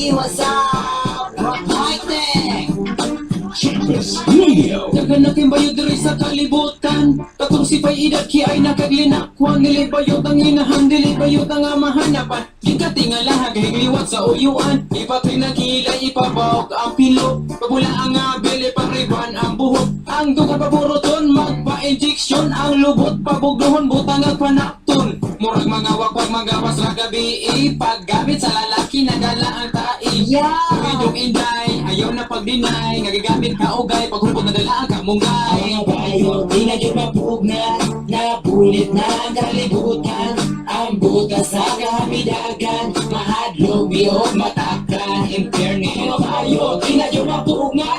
Mikey, what's up? Mike Tech! Dagan natin bayo diri sa kalibutan. Katong si Pay Edad ki ay nakaglinakwang. Dili bayot ang inahan, dili bayot ang mahanapan. Di ka tingala haghigliwat sa uyuan. Ipatay na kilay, ipabawag ang pilo. Pabula ang bele, pariban ang buhok. Ang duga paburoton, magpa-injection. Ang lubot, pabugduhon, butang ang panakton. Murag mga wakwag, magawas ra gabi. Paggamit sa lalaki, nagala ang tai. Medyo inday, ayaw na pag-deny. Nagagamit ka ugay, paghulpot na dala ka munggay. Mga bayo, di na yun mapugna. Nabulit na ang kalibutan. Ang butas sa kamidagan. Mahadlog, biyog, matakan. Internet. Mga bayo, di na yun mapugna.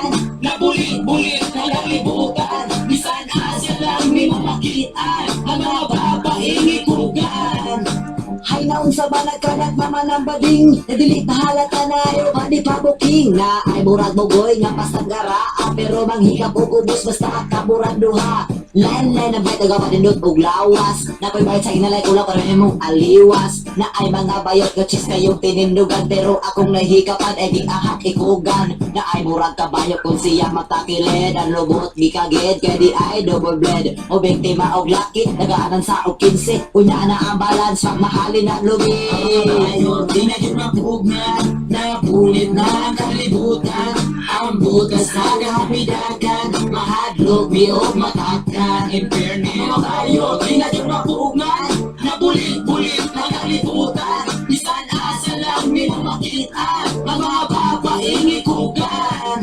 Nabulit-bulit na kalibutan. Bisan asya lang may mamakitaan. Ang mga babaeng ikugan. Hay naong sa banag ka nagmamanang bading. Nadilit na halata na ayaw pa di pa booking. Na ay murag mogoy nga pasagaraan. Pero manghikap o kubos basta kaburag duha. Lain-lain na ba'y taga patindot og lawas. Nakoy bayad sa inalay ko lang para mong aliwas. Na ay mga bayot gachis kayong tinindugan. Pero akong nahikapan ay giahak ikugan. Na ay murag kabayo kung siya matakilid. Ang lubot gikagid kaya di ay double bled. O biktima og laki nagaanan sa og 15. Unya na ang balance pag mahalin na lugid. Ayun, di na yun mapugna. Nabulit na ang kalibutan. Ang butas sa kapidagan. Mahadlog, biyog, matakan. In fairness, ayun, di na yun mapugna. Nabulit-bulit na kalibutan. Bisan asa lang may mamakita. Ang mga babaeng ikugan.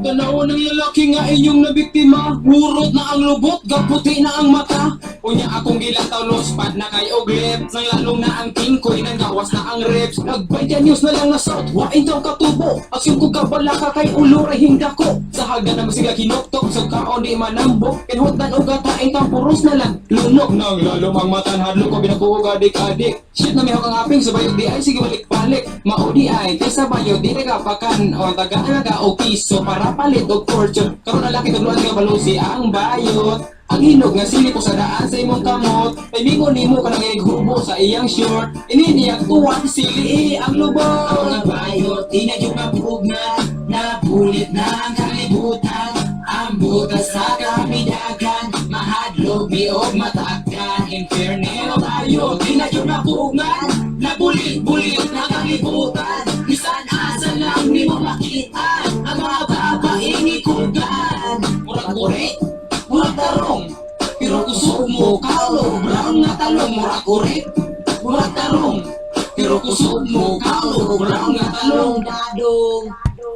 Tanaw ng lalaki nga inyong nabiktima. Hurot na ang lubot, gaputi na ang mata. Unya akong gilataw lospad na kay og lips. Nang lalong na ang tingkoy, nang gawas na ang reps. Nag-20 news na lang na south, wain daw katubo. Asyon ko kabala ka kay ulo ay hinda ko. Sa hagdan na masiga kinuktok, sa kaon di manambok. Kinhutan o gatain kang puros na lang. Lunok nang lalong ang matan, hadlo ko binakuhog adik-adik. Shit na may hukang aping, sa bayot di ay sige balik-balik. Maudi ay, kaysa bayot di nagapakan. O ang taga-aga o piso para palit og fortune. Karon na laki tagluan nga balusi ang bayot. Ang hinog nga sili ko sa daan sa imong kamot. Ay bingo nimo ka nang ighubo sa iyang short. Ininiyak tuwan sili ang lubot. Mga bayot, di na yun mapugna. Nabulit na ang kalibutan. Ang butas sa kamidagan. Mahadlog, biyog, matakan. In fairness, mga bayot, di na yun mapugna. Nabulit-bulit na kalibutan. Bisan asa lang ni mo makita. Ang mga babaeng ikugan. Murag-urit, murag tarong. Pero kusog mo kaulo, brown nga talong. Murag-urit, murag tarong. Pero kusog mo kaulo, brown nga talong. Dadong